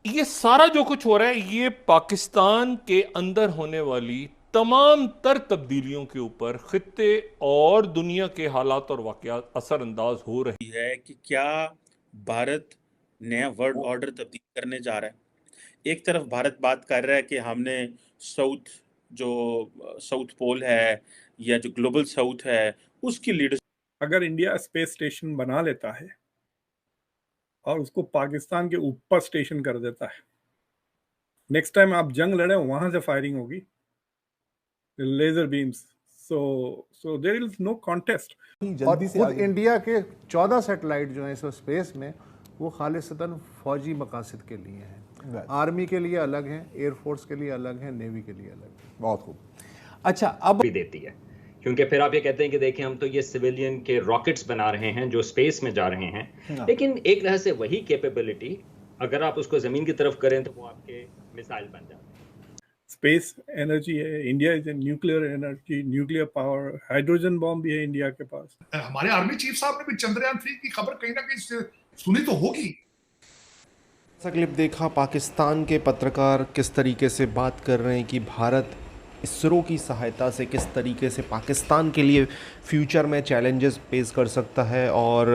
ये सारा जो कुछ हो रहा है ये पाकिस्तान के अंदर होने वाली तमाम तर तब्दीलियों के ऊपर खित्ते और दुनिया के हालात और वाकयात असरअंदाज हो रही है कि क्या भारत नया वर्ल्ड ऑर्डर तब्दील करने जा रहा है। एक तरफ भारत बात कर रहा है कि हमने साउथ जो साउथ पोल है या जो ग्लोबल साउथ है उसकी लीडरशिप। अगर इंडिया स्पेस स्टेशन बना लेता है और उसको पाकिस्तान के ऊपर स्टेशन कर देता है, नेक्स्ट टाइम आप जंग लड़े वहां से फायरिंग होगी, laser beams. So there is no contest. और जल्दी से खुद आगे इंडिया के 14 सैटेलाइट जो हैं इस स्पेस में, वो खालिसतन फौजी मकासद के लिए हैं। Right. आर्मी के लिए अलग हैं, एयरफोर्स के लिए अलग हैं, नेवी के लिए अलग हैं। बहुत खूब। अच्छा, अब भी देती है, क्योंकि फिर आप ये कहते हैं कि देखिए हम तो ये सिविलियन के रॉकेट्स बना रहे हैं जो स्पेस में जा रहे हैं, लेकिन एक तरह से वही कैपेबिलिटी अगर आप उसको जमीन की तरफ करें तो वो आपके मिसाइल बन जाते हैं। स्पेस एनर्जी है, India is a nuclear energy, nuclear power, hydrogen bomb भी है इंडिया के पास। हमारे आर्मी चीफ साहब ने भी चंद्रयान 3 की खबर कहीं ना कहीं सुनी तो होगी। क्लिप देखा, पाकिस्तान के पत्रकार किस तरीके से बात कर रहे हैं कि भारत इसरो की सहायता से किस तरीके से पाकिस्तान के लिए फ्यूचर में चैलेंजेस फेस कर सकता है और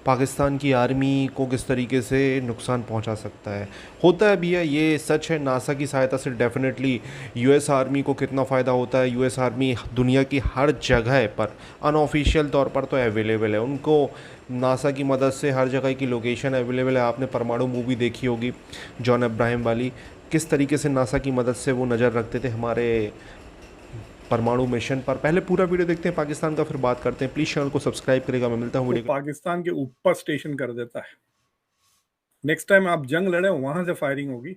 पाकिस्तान की आर्मी को किस तरीके से नुकसान पहुंचा सकता है। होता है भी है, ये सच है। नासा की सहायता से डेफिनेटली यूएस आर्मी को कितना फ़ायदा होता है। यूएस आर्मी दुनिया की हर जगह पर अनऑफिशियल तौर पर तो अवेलेबल है, उनको नासा की मदद से हर जगह की लोकेशन अवेलेबल है। आपने परमाणु मूवी देखी होगी जॉन अब्राहम वाली, किस तरीके से नासा की मदद से वो नज़र रखते थे हमारे परमाणु मिशन पर। पहले पूरा वीडियो देखते हैं पाकिस्तान का, फिर बात करते हैं। प्लीज़ चैनल को सब्सक्राइब करेगा। मैं मिलता हूँ वीडियो। पाकिस्तान के ऊपर स्टेशन कर देता है, नेक्स्ट टाइम आप जंग लड़े वहां से फायरिंग होगी,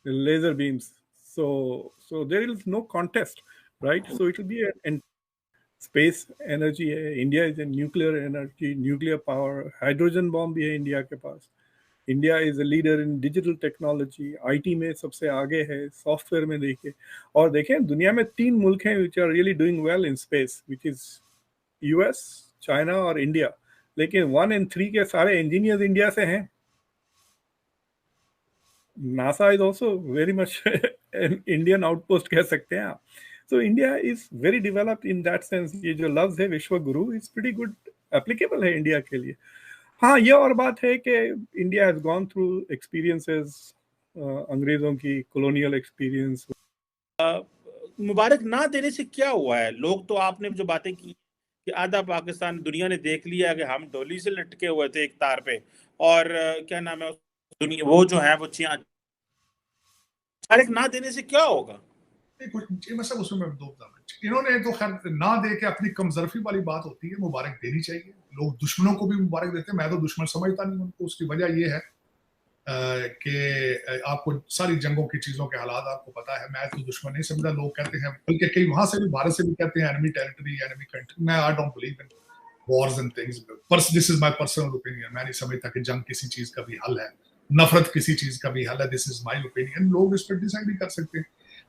laser beams. So there is no contest, right? So it will be an space energy है, India is a nuclear energy, nuclear power, hydrogen bomb भी है इंडिया के पास। India is a leader in digital technology, IT में सबसे आगे है, software में देखिए। और देखें, दुनिया में 3 मुल्क हैं which are really doing well in space, which is US, China और इंडिया। लेकिन 1 in 3 के सारे इंजीनियर्स इंडिया से हैं। NASA is also very much Indian outpost कह सकते हैं आप। So India is very developed in that sense. ये जो लफ्ज है विश्व गुरु इज प्रीटी गुड एप्लीकेबल है इंडिया के लिए। हाँ, ये और बात है कि India has gone through experiences, अंग्रेजों की कॉलोनियल एक्सपीरियंस। मुबारक ना देने से क्या हुआ है? लोग तो आपने जो बातें की कि आधा पाकिस्तान दुनिया ने देख लिया कि हम डोली से लटके हुए थे एक तार पे, और क्या नाम है दुनिया वो जो है वो चिया मुबारक ना देने से क्या होगा? मतलब उसमें इन्होंने तो खैर ना दे के अपनी कमजरफी वाली बात होती है, मुबारक देनी चाहिए। लोग दुश्मनों को भी मुबारक देते हैं, मैं तो दुश्मन समझता नहीं उनको। उसकी वजह ये है कि आपको सारी जंगों की चीजों के हालात आपको पता है। मैं तो दुश्मन नहीं समझता, लोग कहते हैं, बल्कि कई वहां से भी भारत से भी कहते हैं एनिमी टेरिटरी, एनिमी कंट्री। मैं I don't believe in wars and things. This is my personal opinion. मैं नहीं समझता कि जंग किसी चीज का भी हल है, नफरत किसी चीज का भी हल है। This is my opinion. लोग इस पर डिसाइड नहीं कर सकते।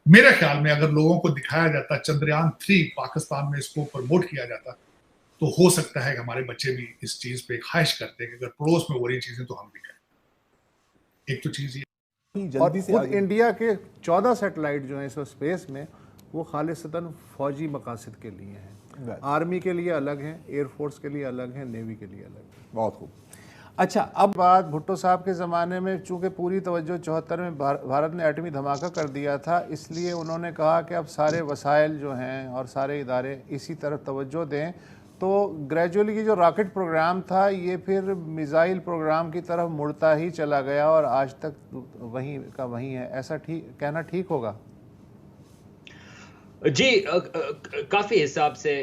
मेरे ख्याल में अगर लोगों को दिखाया जाता चंद्रयान 3 पाकिस्तान में, इसको प्रमोट किया जाता, तो हो सकता है कि हमारे बच्चे भी इस चीज पे ख्वाहिश करते कि अगर पड़ोस में हो रही चीजें तो हम भी करें। एक तो चीज ये। और जल्दी से खुद आगे। इंडिया के 14 सैटेलाइट जो हैं इस स्पेस में, वो खालिसतन फौजी मकासद के लिए हैं। Right. आर्मी के लिए अलग हैं, एयरफोर्स के लिए अलग हैं, नेवी के लिए अलग हैं। बहुत खूब। अच्छा, अब बात भुट्टो साहब के ज़माने में चूंकि पूरी तवज्जो 74 में भारत ने एटमी धमाका कर दिया था, इसलिए उन्होंने कहा कि अब सारे वसाइल जो हैं और सारे इदारे इसी तरफ तवज्जो दें। तो ग्रेजुअली ये जो रॉकेट प्रोग्राम था ये फिर मिसाइल प्रोग्राम की तरफ मुड़ता ही चला गया और आज तक वहीं का वहीं है। ऐसा कहना ठीक होगा? जी, काफ़ी हिसाब से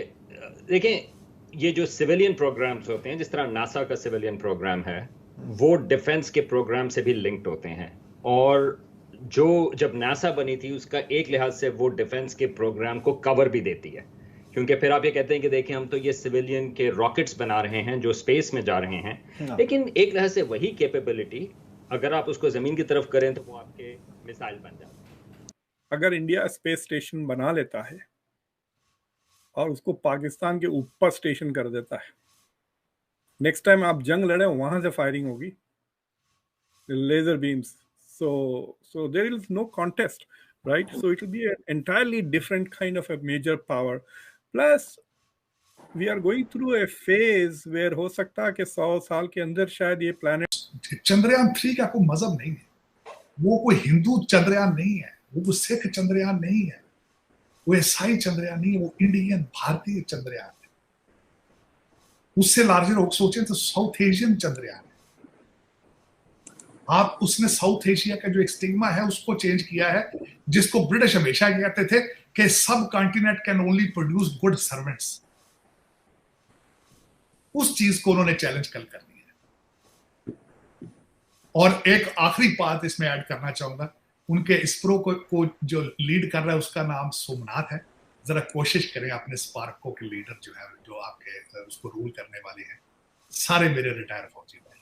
देखें, ये जो सिविलियन प्रोग्राम्स होते हैं, जिस तरह नासा का सिविलियन प्रोग्राम है, वो डिफेंस के प्रोग्राम से भी लिंक्ड होते हैं। और जो जब नासा बनी थी उसका एक लिहाज से वो डिफेंस के प्रोग्राम को कवर भी देती है, क्योंकि फिर आप ये कहते हैं कि देखिए हम तो ये सिविलियन के रॉकेट्स बना रहे हैं जो स्पेस में जा रहे हैं, लेकिन एक लिहाज से वही कैपेबिलिटी अगर आप उसको ज़मीन की तरफ करें तो वो आपके मिसाइल बन जाते हैं। अगर इंडिया स्पेस स्टेशन बना लेता है और उसको पाकिस्तान के ऊपर स्टेशन कर देता है, नेक्स्ट टाइम आप जंग लड़े वहां से फायरिंग होगी, laser beams. So there is no contest, right? So it will be an entirely different kind of a major power. Plus, we are going through a phase where हो सकता है कि 100 साल के अंदर शायद ये planet चंद्रयान 3 का कोई मजहब नहीं है, वो कोई हिंदू चंद्रयान नहीं है, वो कोई सिख चंद्रयान नहीं है, वो ईसाई चंद्रयान नहीं है, वो इंडियन भारतीय चंद्रयान है। उससे लार्जर हो सोचें तो साउथ एशियन चंद्रयान है। आप उसने साउथ एशिया का जो एक स्टिग्मा है उसको चेंज किया है, जिसको ब्रिटिश हमेशा कहते थे कि सब continent can only produce good servants. उस चीज को उन्होंने चैलेंज कर दिया है। और एक आखिरी बात इसमें ऐड करना चाहूंगा, उनके इस्रो को जो लीड कर रहा है उसका नाम सोमनाथ है। जरा कोशिश करें अपने स्पार्को के लीडर जो है, जो आपके उसको रूल करने वाले हैं, सारे मेरे रिटायर फौजी भाई,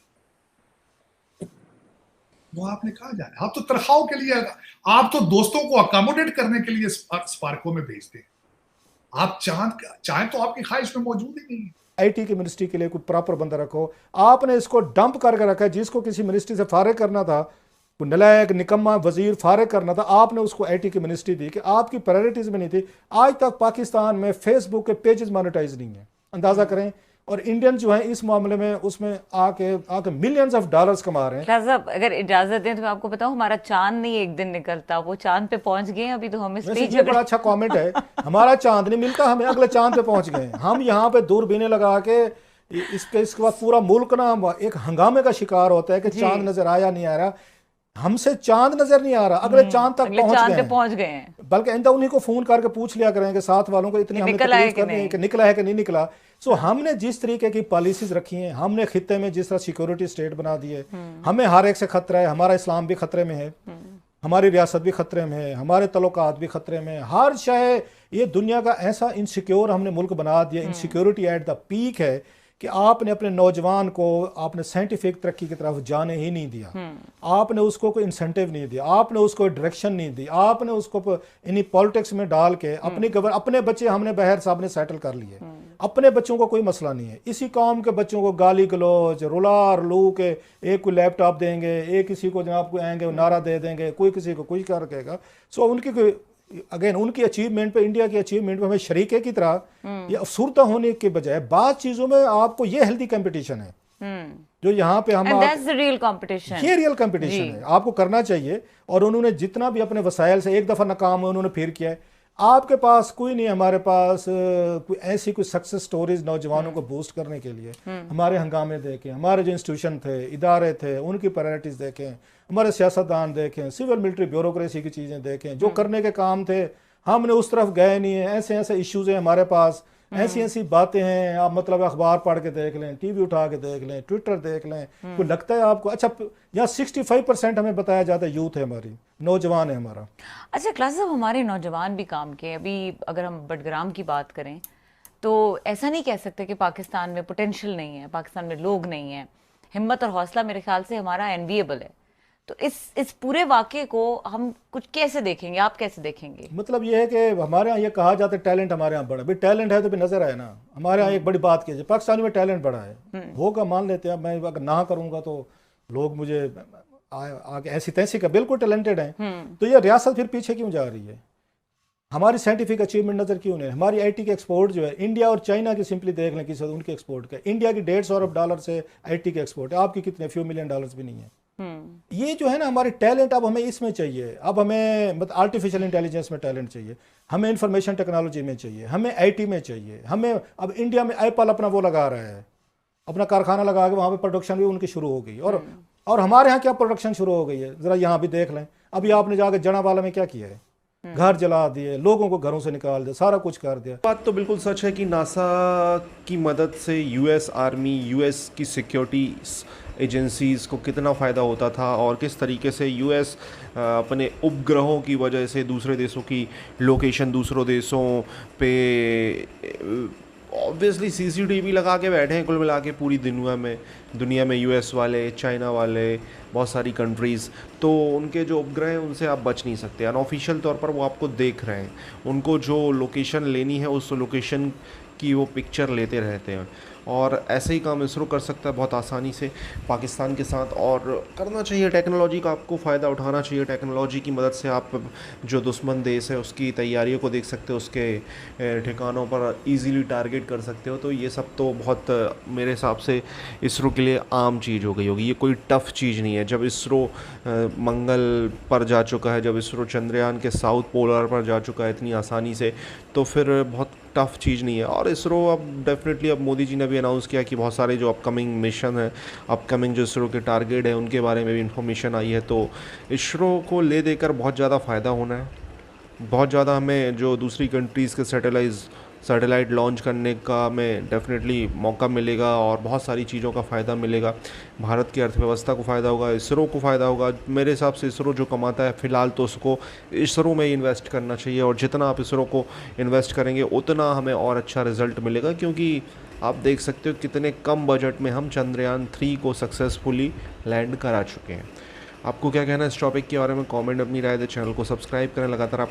वो आपने कहा जाए, आप तो तनख्वाहों के लिए, आप तो दोस्तों को अकोमोडेट करने के लिए स्पार्को में भेजते हैं। आप चाहें तो आपकी ख्वाहिश में मौजूद ही नहीं है। आईटी की मिनिस्ट्री के लिए कोई प्रॉपर बंदा रखो। आपने इसको डंप करके रखा है, जिसको किसी मिनिस्ट्री से फारिग करना था, कोई नलायक निकम्मा वजीर फारिग करना था, आपने उसको आईटी की मिनिस्ट्री दी कि आपकी प्रायोरिटीज में नहीं थी। आज तक पाकिस्तान में फेसबुक के पेजेस मोनेटाइज नहीं है, अंदाजा करें। और इंडियन जो है इस मामले में उसमें आके मिलियंस ऑफ डॉलर्स कमा रहे हैं। साहब अगर इजाजत दें तो मैं आपको बताऊं, हमारा चांद नहीं एक दिन निकलता, वो चांद पे पहुंच गए हैं अभी तो हम इस पे ये बड़ा अच्छा कमेंट है, हमारा चांद नहीं मिलता, हमें अगले चांद पे पहुंच गए। हम यहाँ पे दूरबीनें लगा के इसके बाद पूरा मुल्क ना एक हंगामे का शिकार होता है कि चांद नजर आया नहीं आ रहा। हमसे चांद नजर नहीं आ रहा, अगले चांद तक पहुंच गए हैं। बल्कि इंदा उन्हीं को फोन करके पूछ लिया करेंगे साथ वालों को, इतनी हमें तकलीफ करनी है कि निकला है कि नहीं निकला। सो हमने जिस तरीके की पॉलिसीज रखी हैं, हमने खित्ते में जिस तरह सिक्योरिटी स्टेट बना दी है, हमें हर एक से खतरा है। हमारा इस्लाम भी खतरे में है, हमारी रियासत भी खतरे में है, हमारे तल्लुकात भी खतरे में है। हर शय ये दुनिया का ऐसा इनसिक्योर हमने मुल्क बना दिया, इनसिक्योरिटी एट द पीक है कि आपने अपने नौजवान को आपने साइंटिफिक तरक्की की तरफ जाने ही नहीं दिया। आपने उसको कोई इंसेंटिव नहीं दिया, आपने उसको डायरेक्शन नहीं दी, आपने उसको इन्हीं पॉलिटिक्स में डाल के अपने बच्चे हमने बहर साहब ने सेटल कर लिए। अपने बच्चों को कोई मसला नहीं है, इसी कौम के बच्चों को गाली गलौज रुला लू के एक को लैपटॉप देंगे, एक किसी को जनाब को आएंगे नारा दे देंगे, कोई किसी को कुछ कर कहेगा। सो उनकी कोई अगेन उनकी अचीवमेंट पे, इंडिया की अचीवमेंट पे हमें शरीके की तरह ये अफसुर्दा होने के बजाय बाद चीजों में आपको ये हेल्दी कंपटीशन है जो यहाँ पे हम रियल कंपटीशन, ये रियल कंपटीशन है, आपको करना चाहिए। और उन्होंने जितना भी अपने वसाइल से एक दफा नाकाम उन्होंने फिर किया है। आपके पास कोई नहीं, हमारे पास कोई ऐसी कोई सक्सेस स्टोरीज नौजवानों को बूस्ट करने के लिए। हमारे हंगामे देखें, हमारे जो इंस्टीट्यूशन थे, इदारे थे, उनकी प्रायोरिटीज देखें, हमारे सियासतदान देखें, सिविल मिलिट्री ब्यूरोक्रेसी की चीज़ें देखें, जो करने के काम थे हमने उस तरफ गए नहीं है। ऐसे ऐसे इश्यूज हैं हमारे पास, ऐसी ऐसी बातें हैं। आप मतलब अखबार पढ़ के देख लें, टीवी उठा के देख लें, ट्विटर देख लें, कोई लगता है आपको? अच्छा, यहाँ 65% हमें बताया जाता है यूथ है, हमारी नौजवान है हमारा। अच्छा क्लास साहब, हमारे नौजवान भी काम के, अभी अगर हम बडग्राम की बात करें तो ऐसा नहीं कह सकते कि पाकिस्तान में पोटेंशियल नहीं है, पाकिस्तान में लोग नहीं है। हिम्मत और हौसला मेरे ख्याल से हमारा एनविएबल है। तो इस पूरे वाक़े को हम कुछ कैसे देखेंगे, आप कैसे देखेंगे? मतलब ये है कि हमारे यहाँ ये कहा जाता है टैलेंट हमारे यहाँ बड़ा, भाई टैलेंट है तो भी नजर आए ना। हमारे यहाँ एक बड़ी बात कीजिए, पाकिस्तान में टैलेंट बड़ा है, होगा मान लेते हैं। मैं अगर ना करूँगा तो लोग मुझे आगे ऐसी तैसी का बिल्कुल टैलेंटेड हैं। तो ये रियासत फिर पीछे क्यों जा रही है? हमारी साइंटिफिक अचीवमेंट नजर क्यों नहीं? हमारी आईटी के एक्सपोर्ट जो है, इंडिया और चाइना की सिंपली देख लें किसी उनके एक्सपोर्ट का, इंडिया की 150 अरब डॉलर से आईटी के एक्सपोर्ट है, आपकी कितने फ्यू मिलियन डॉलर्स भी नहीं है। ये जो है ना हमारे टैलेंट, अब हमें इसमें चाहिए, अब हमें मतलब आर्टिफिशियल इंटेलिजेंस में टैलेंट चाहिए, हमें इंफॉर्मेशन टेक्नोलॉजी में चाहिए, हमें आईटी में चाहिए। हमें अब इंडिया में एप्पल अपना वो लगा रहा है, अपना कारखाना लगा के वहाँ पे प्रोडक्शन भी उनकी शुरू हो गई। और हमारे यहाँ क्या प्रोडक्शन शुरू हो गई है, जरा यहाँ भी देख लें। अभी आपने जाकर जनावाला में क्या किया है, घर जला दिए, लोगों को घरों से निकाल दिया, सारा कुछ कर दिया। बात तो बिल्कुल सच है कि नासा की मदद से यूएस आर्मी, यूएस की सिक्योरिटी एजेंसीज़ को कितना फ़ायदा होता था और किस तरीके से यूएस अपने उपग्रहों की वजह से दूसरे देशों की लोकेशन दूसरों देशों पे ऑब्वियसली सीसीटीवी लगा के बैठे हैं। कुल मिला के पूरी दुनिया में यूएस वाले, चाइना वाले, बहुत सारी कंट्रीज़, तो उनके जो उपग्रह हैं उनसे आप बच नहीं सकते। अनऑफिशियल तौर पर वो आपको देख रहे हैं, उनको जो लोकेशन लेनी है उस लोकेशन की वो पिक्चर लेते रहते हैं। और ऐसे ही काम इसरो कर सकता है बहुत आसानी से पाकिस्तान के साथ, और करना चाहिए। टेक्नोलॉजी का आपको फ़ायदा उठाना चाहिए। टेक्नोलॉजी की मदद से आप जो दुश्मन देश है उसकी तैयारियों को देख सकते हो, उसके ठिकानों पर इजीली टारगेट कर सकते हो। तो ये सब तो बहुत मेरे हिसाब से इसरो के लिए आम चीज़ हो गई होगी, ये कोई टफ़ चीज़ नहीं है। जब इसरो मंगल पर जा चुका है, जब इसरो चंद्रयान के साउथ पोलर पर जा चुका है इतनी आसानी से, तो फिर बहुत टफ़ चीज़ नहीं है। और इसरो अब डेफिनेटली, अब मोदी जी ने भी अनाउंस किया कि बहुत सारे जो अपकमिंग मिशन है, अपकमिंग जो इसरो के टारगेट है, उनके बारे में भी इंफॉर्मेशन आई है। तो इसरो को ले देकर बहुत ज़्यादा फ़ायदा होना है। बहुत ज़्यादा हमें जो दूसरी कंट्रीज़ के सैटेलाइट लॉन्च करने का हमें डेफिनेटली मौका मिलेगा, और बहुत सारी चीज़ों का फ़ायदा मिलेगा। भारत की अर्थव्यवस्था को फ़ायदा होगा, इसरो को फ़ायदा होगा। मेरे हिसाब से इसरो जो कमाता है फ़िलहाल तो उसको इसरो में ही इन्वेस्ट करना चाहिए, और जितना आप इसरो को इन्वेस्ट करेंगे उतना हमें और अच्छा रिज़ल्ट मिलेगा। क्योंकि आप देख सकते हो कितने कम बजट में हम चंद्रयान 3 को सक्सेसफुली लैंड करा चुके हैं। आपको क्या कहना है इस टॉपिक के बारे में? कमेंट अपनी राय दें, चैनल को सब्सक्राइब करें। लगातार आप